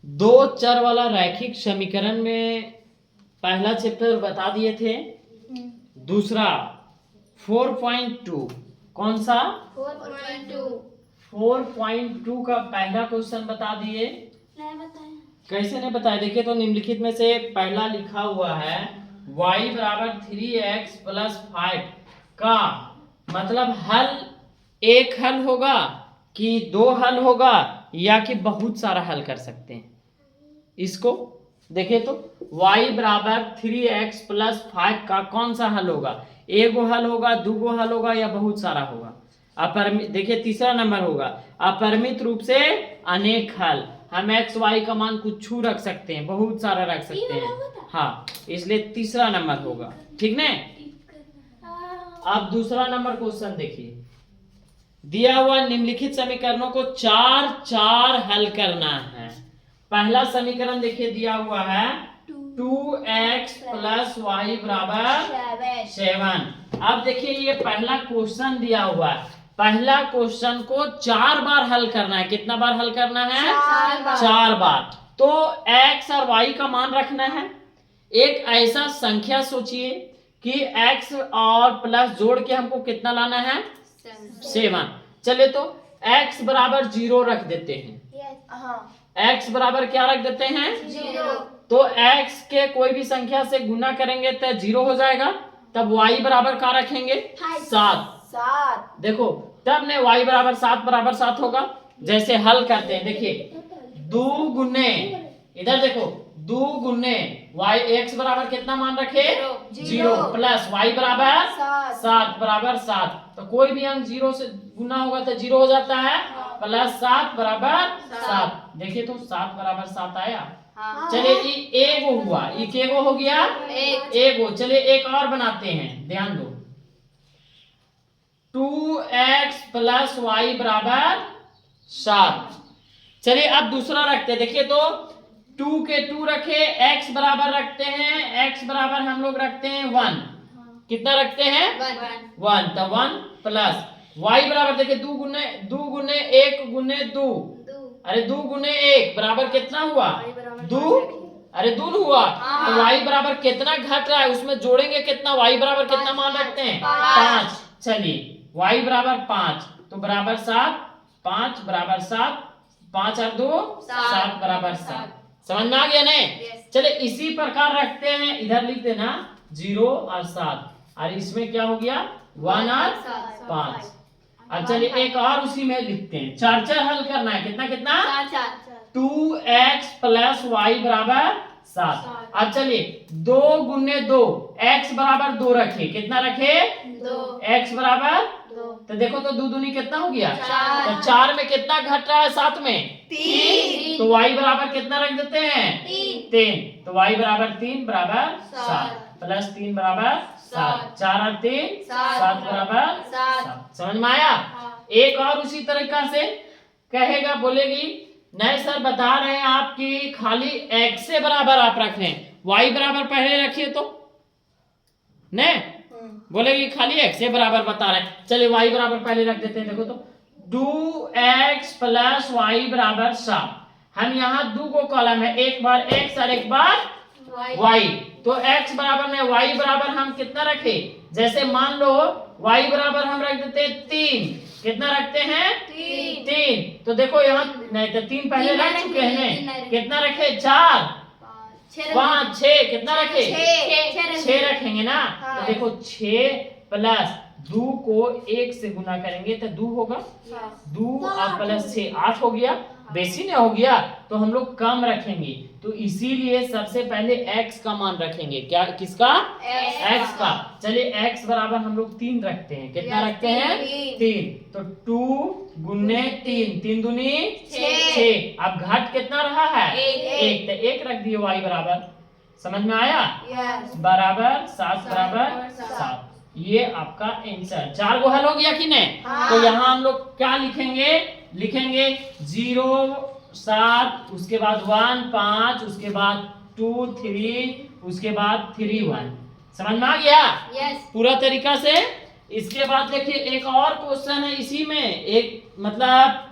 दो चर वाला रैखिक समीकरण में पहला चैप्टर बता दिए थे। दूसरा 4.2 कौन सा 4.2 का पहला क्वेश्चन बता दिए। कैसे नहीं बताया, देखिए तो निम्नलिखित में से पहला लिखा हुआ है y बराबर 3x प्लस 5 का मतलब हल एक हल होगा कि दो हल होगा या कि बहुत सारा हल कर सकते हैं। इसको देखिए तो y बराबर 3x प्लस 5 का कौन सा हल होगा, एक गो हल होगा, दो गो हल होगा या बहुत सारा होगा। अपरिमित, देखिए तीसरा नंबर होगा अपरिमित रूप से अनेक हल। हम एक्स वाई का मान कुछ रख सकते हैं, बहुत सारा रख सकते हैं, हाँ, इसलिए तीसरा नंबर होगा। ठीक ना। अब दूसरा नंबर क्वेश्चन देखिए, दिया हुआ निम्नलिखित समीकरणों को चार चार हल करना है। पहला समीकरण देखिए दिया हुआ है 2x प्लस वाई बराबर 7। अब देखिए ये पहला क्वेश्चन दिया हुआ है, पहला क्वेश्चन को चार बार हल करना है। कितना बार हल करना है? चार बार। तो x और y का मान रखना है। एक ऐसा संख्या सोचिए कि x और प्लस जोड़ के हमको कितना लाना है? 7। चले तो x बराबर 0 रख देते हैं। x बराबर क्या रख देते हैं? 0। तो x के कोई भी संख्या से गुना करेंगे तो 0 हो जाएगा। तब y बराबर क्या रखेंगे? 7। देखो तब ने y बराबर 7 होगा। जैसे हल करते हैं, देखिए दो गुने, इधर देखो दो गुने y, x बराबर कितना मान रखे? 0 प्लस y बराबर 7 बराबर 7। तो कोई भी अंक 0 से गुना होगा तो 0 हो जाता है, प्लस 7 बराबर 7। देखिए तो 7 बराबर 7 आया। चलिए एगो हुआ, एगो हो गया एगो। चलिए एक और बनाते हैं, ध्यान दो 2x प्लस वाई बराबर 7। चलिए अब दूसरा रखते हैं, देखिए तो 2 के 2 रखे, x बराबर रखते हैं, x बराबर हम लोग रखते हैं 1। कितना रखते हैं? 1। तो 1 प्लस y बराबर देखिए 2 गुने 1 गुने 2, अरे 2 गुने 1 बराबर कितना हुआ? 2, अरे 2 हुआ। तो y बराबर कितना घट रहा है, उसमें जोड़ेंगे कितना? y बराबर कितना मान रखते हैं? 5। चलिए y बराबर 5 तो बराबर 7, 5 बराबर 7, 5 और 2 7 बराबर 7। समझ में आ गया नहीं? चले इसी प्रकार रखते हैं, इधर लिख देना 0 और 7, और इसमें क्या हो गया 1 और 5। अब चलिए एक और उसी में लिखते हैं, चार चार हल करना है। कितना कितना? 2x प्लस वाई बराबर 7। अब चलिए 2 गुने 2, x बराबर 2 रखे, कितना रखे? 2। x बराबर 2, तो देखो तो 2 दूनी कितना हो गया? 4। तो 4 में कितना घट रहा है? 7 में 3। तो y बराबर कितना रख देते हैं? 3। तो y बराबर 3 बराबर 7 प्लस 3 बराबर 7, 4 और 3 7 बराबर 7। समझ में आया? एक और उसी तरीका से कहेगा, बोलेगी नहीं सर बता रहे हैं आप कि खाली x से बराबर आप रख रहे हैं, y बराबर पहले रखिए तो नहीं, बोलेगी खाली x से बराबर बता रहे हैं। चलिए y बराबर पहले रख देते हैं। देखो तो 2x प्लस वाई बराबर 7। हम यहाँ 2 को कॉलम है, एक बार x और एक बार y। तो x बराबर में y बराबर हम कितना रखे? जैसे मान लो y बराबर हम रख देते हैं 3। कितना रखते हैं? 3। तो देखो यहाँ नहीं तो 3 पहले रख चुके हैं, कितना रखे? 4 5 6, कितना रखे? 6 रखेंगे ना। तो देखो 6 प्लस 2 को 1 से गुना करेंगे तो 2 होगा, 2 और प्लस 6 8 हो गया, बेसी नहीं हो गया। तो हम लोग कम रखेंगे, तो इसीलिए सबसे पहले x का मान रखेंगे। क्या? किसका? x का। चलिए x बराबर हम लोग 3 रखते हैं, कितना रखते हैं? 3। तो 2 गुने 3, 3 दूनी 6। अब घट कितना रहा है? 1। तो 1 रख दिए y बराबर। समझ में आया? बराबर 7 बराबर 7। ये आपका आंसर। 4 गो हल हो गया कि नहीं? तो यहाँ हम लोग क्या लिखेंगे? लिखेंगे 0 7, उसके बाद 1 5, उसके बाद 2 3, उसके बाद 3 1। समझ में आ गया? पूरा तरीका से। इसके बाद देखिए एक और क्वेश्चन है इसी में, एक मतलब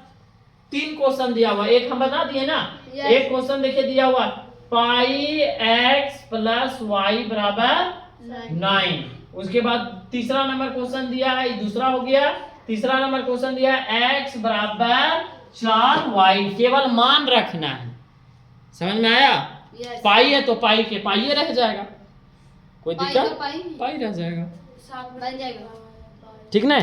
3 क्वेश्चन दिया हुआ, एक हम बता दिए ना, Yes. एक क्वेश्चन देखिए दिया हुआ पाई एक्स प्लस वाई बराबर 9। उसके बाद तीसरा नंबर क्वेश्चन दिया है, दूसरा हो गया। तीसरा नंबर क्वेश्चन दिया है एक्स बराबर 4 वाई, केवल मान रखना है। समझ में आया? Yes. पाई है तो पाई के पाई रह जाएगा, कोई पाई दिक्कत? का पाई? पाई रह जाएगा, बन जाएगा। ठीक ना?